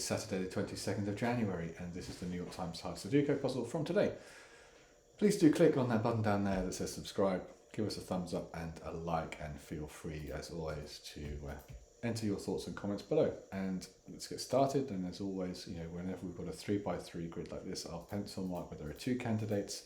Saturday the 22nd of January, and this is the New York Times Sudoku puzzle from today. Please do click on that button down there that says subscribe, give us a thumbs up and a like, and feel free as always to enter your thoughts and comments below. And let's get started. And as always, whenever we've got a 3x3 grid like this, I'll pencil mark where there are 2 candidates.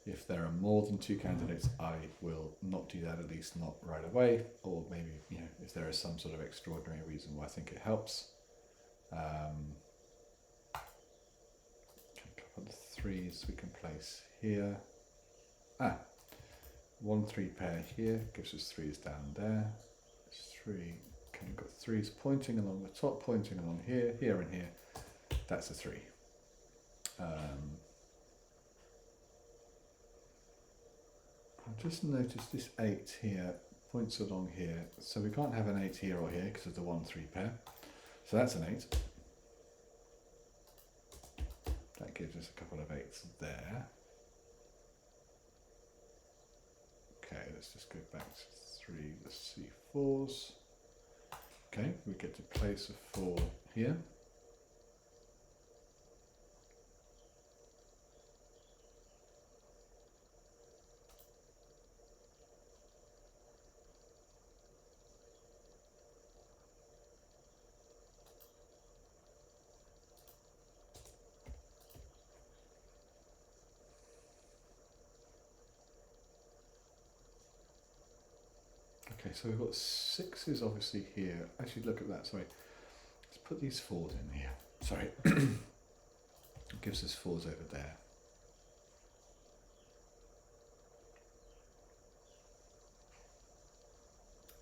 If there are more than 2 candidates, I will not do that, at least not right away, or maybe if there is some sort of extraordinary reason why I think it helps. A couple of 3s we can place here. 1 3 pair here gives us 3s down there. 3. Okay, we've got 3s pointing along the top, pointing along here, here and here. That's a 3. I've just noticed this 8 here points along here, so we can't have an 8 here or here because of the 1 3 pair. So that's an 8. That gives us a couple of 8s there. Okay, let's just go back to 3. Let's see, 4s. Okay, we get to place a 4 here. Okay, so we've got 6s obviously here. Actually, look at that, sorry. Let's put these 4s in here. Sorry. It gives us 4s over there.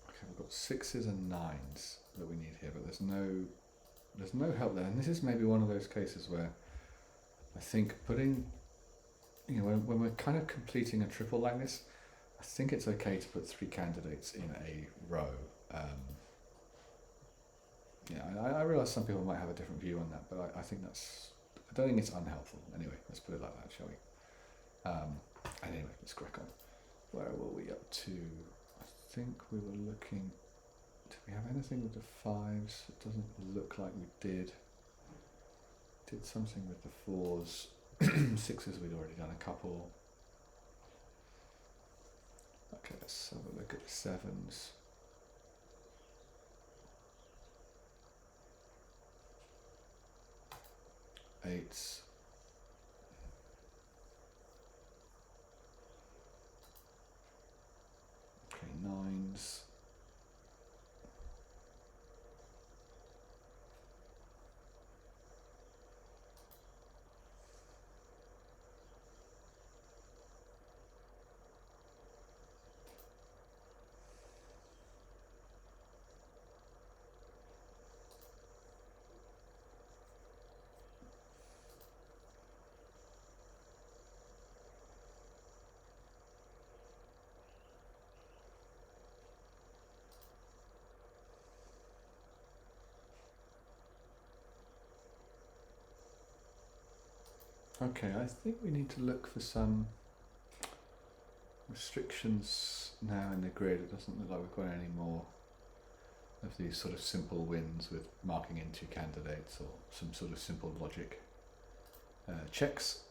Okay, we've got 6s and 9s that we need here, but there's no help there. And this is maybe one of those cases where I think putting, when we're kind of completing a triple like this, I think it's okay to put 3 candidates in a row. I realise some people might have a different view on that, but I think I don't think it's unhelpful. Anyway, let's put it like that, shall we? Anyway, let's crack on. Where were we up to? I think we were looking, did we have anything with the 5s? It doesn't look like we did. Did something with the 4s. 6s we'd already done a couple. Okay, let's have a look at the 7s. Eights. Okay, 9s. Okay, I think we need to look for some restrictions now in the grid. It doesn't look like we've got any more of these sort of simple wins with marking in 2 candidates or some sort of simple logic checks.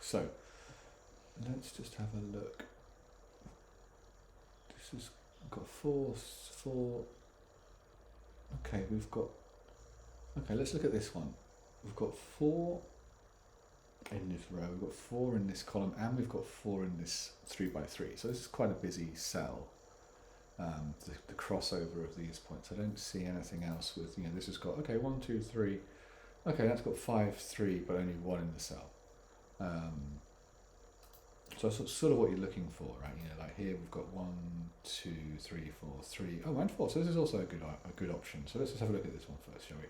So let's just have a look. This has got 4. Okay, let's look at this one. We've got 4 in this row, we've got 4 in this column, and we've got 4 in this 3x3. So this is quite a busy cell, the crossover of these points. I don't see anything else with, this has got, 1, 2, 3. Okay, that's got 5, 3, but only 1 in the cell. So that's sort of what you're looking for, right? Like here we've got 1, 2, 3, 4, 3. Oh, and 4. So this is also a good option. So let's just have a look at this one first, shall we?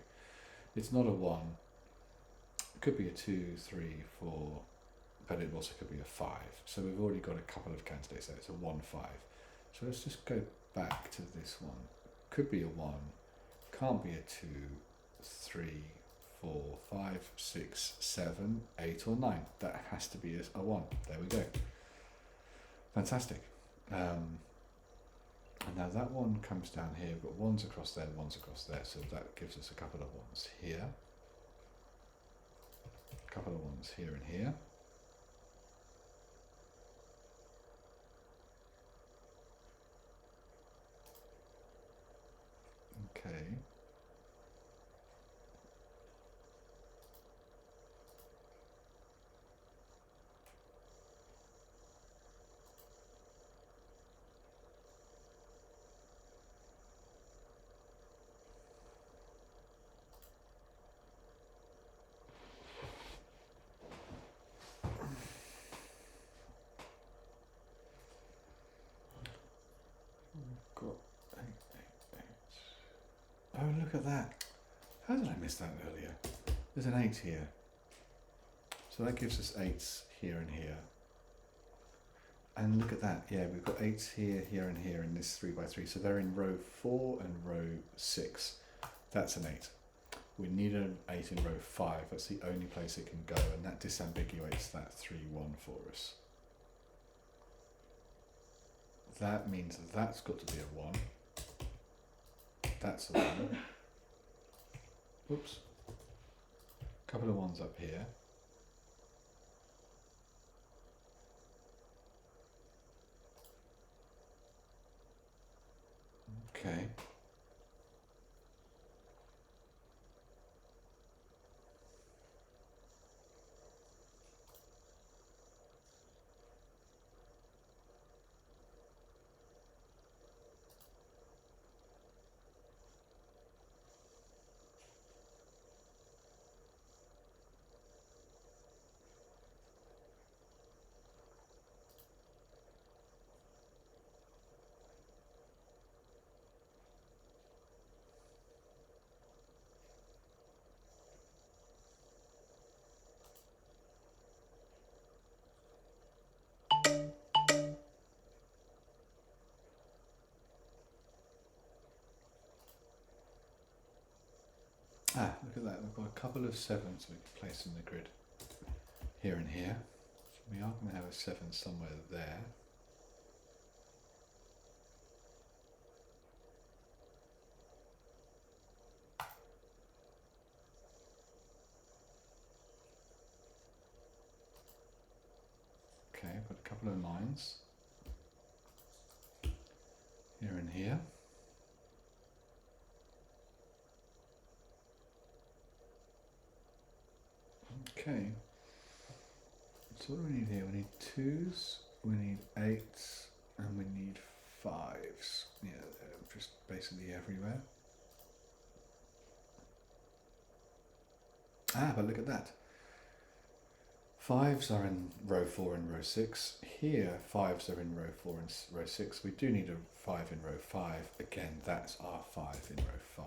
It's not a 1. It could be a 2, 3, 4, but it also could be a 5. So we've already got a couple of candidates there. It's a 1, 5. So let's just go back to this one. Could be a 1. Can't be a 2, 3, 4, 5, 6, 7, 8 or 9. That has to be a 1. There we go. Fantastic. And now that one comes down here, but one's across there and one's across there, so that gives us a couple of ones here, a couple of ones here and here. Okay. Got 8, 8, 8. Oh, look at that. How did I miss that earlier? There's an 8 here. So that gives us 8s here and here. And look at that. Yeah, we've got 8s here, here and here in this 3 by 3. So they're in row 4 and row 6. That's an 8. We need an 8 in row 5. That's the only place it can go, and that disambiguates that 3, 1 for us. That means that's got to be a 1. That's a 1. Oops. Couple of 1s up here. Okay. Ah, look at that. We've got a couple of 7s we can place in the grid here and here. So we are going to have a 7 somewhere there. Okay, I've got a couple of 9s here and here. Okay. So what do we need here? We need 2s, we need 8s, and we need 5s. Yeah, they're just basically everywhere. Ah, but look at that. 5s are in row 4 and row 6. Here, 5s are in row 4 and row 6. We do need a 5 in row 5. Again, that's our 5 in row 5.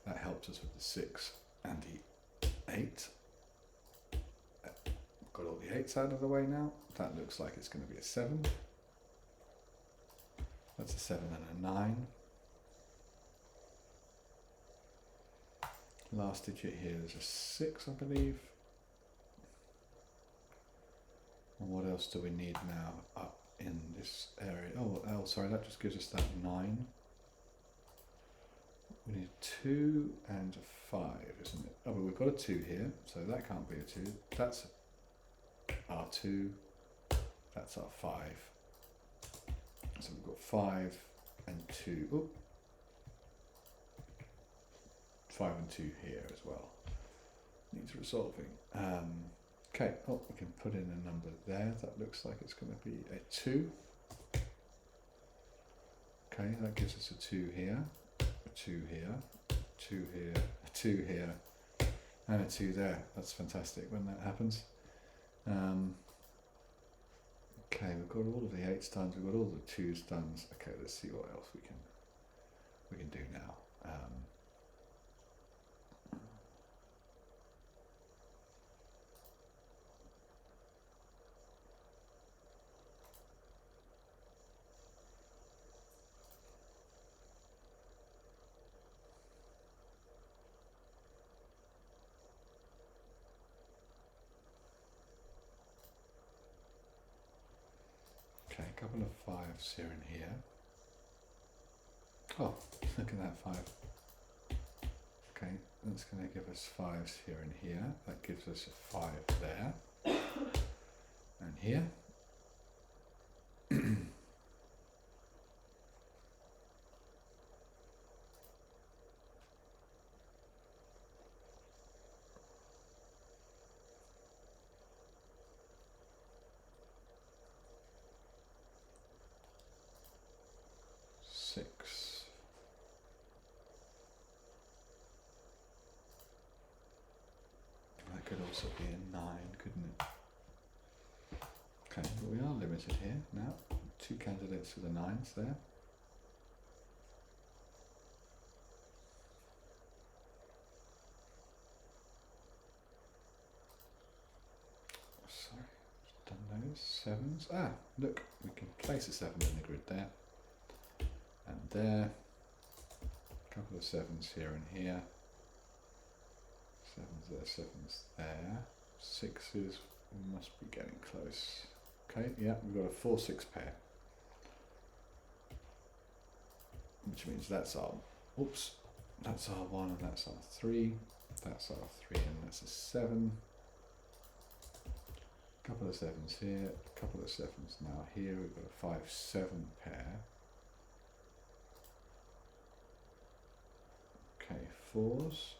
That helps us with the 6 and the 8. Got all the 8s out of the way now. That looks like it's going to be a 7. That's a 7 and a 9. Last digit here is a 6, I believe. And what else do we need now up in this area? Oh, sorry, that just gives us that 9. We need 2 and a 5, isn't it? Oh, but we've got a 2 here, so that can't be a 2. That's our 2, that's our 5. So we've got 5 and 2. Oh, 5 and 2 here as well. Needs resolving. Okay, oh, we can put in a number there. That looks like it's going to be a 2. Okay, that gives us a 2 here, a 2 here, a 2 here, a 2 here, and a 2 there. That's fantastic when that happens. Okay, we've got all of the 8s done, we've got all the 2s done. Okay, let's see what else we can do now. Okay, a couple of 5s here and here. Oh, look at that 5. Okay, that's going to give us 5s here and here. That gives us a 5 there. And here. 6. That could also be a 9, couldn't it? Okay, but we are limited here now. 2 candidates for the 9s there. Sorry, done those 7s. Ah, look, we can place a 7 in the grid there. And there. A couple of 7s here and here. 7s there, 7s there. 6s, we must be getting close. Okay, yeah, we've got a 4-6 pair. Which means that's our, oops, that's our 1 and that's our 3. That's our 3 and that's a 7. Couple of 7s here, a couple of 7s now here. We've got a 5-7 pair. Okay, 4s.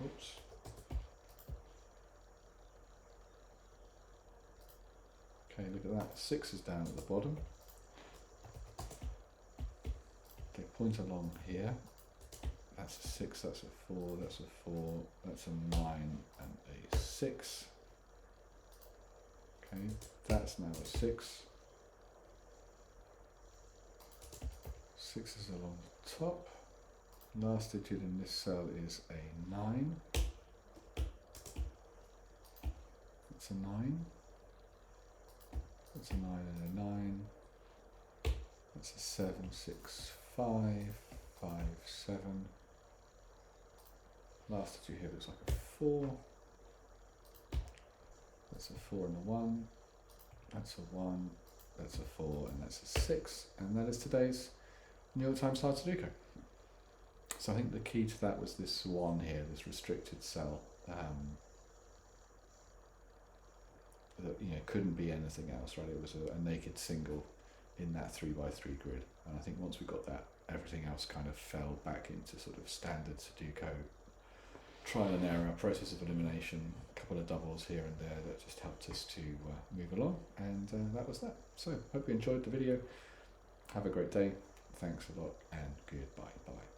Oops. Okay, look at that. 6 is down at the bottom. They point along here. That's a 6, that's a 4, that's a 4, that's a 9 and a 6. Okay, that's now a 6. 6 is along the top. Last digit in this cell is a 9. That's a 9. That's a 9 and a 9. That's a 7, 6, 5, 5, 7. Last digit here looks like a 4. That's a 4 and a 1. That's a 1. That's a 4 and that's a 6. And that is today's New York Times Hard Sudoku. So I think the key to that was this 1 here, this restricted cell. That, you know, couldn't be anything else, right? It was a naked single in that 3x3 grid. And I think once we got that, everything else kind of fell back into sort of standard Sudoku, trial and error, process of elimination, a couple of doubles here and there that just helped us to move along. And that was that. So hope you enjoyed the video. Have a great day. Thanks a lot and goodbye. Bye.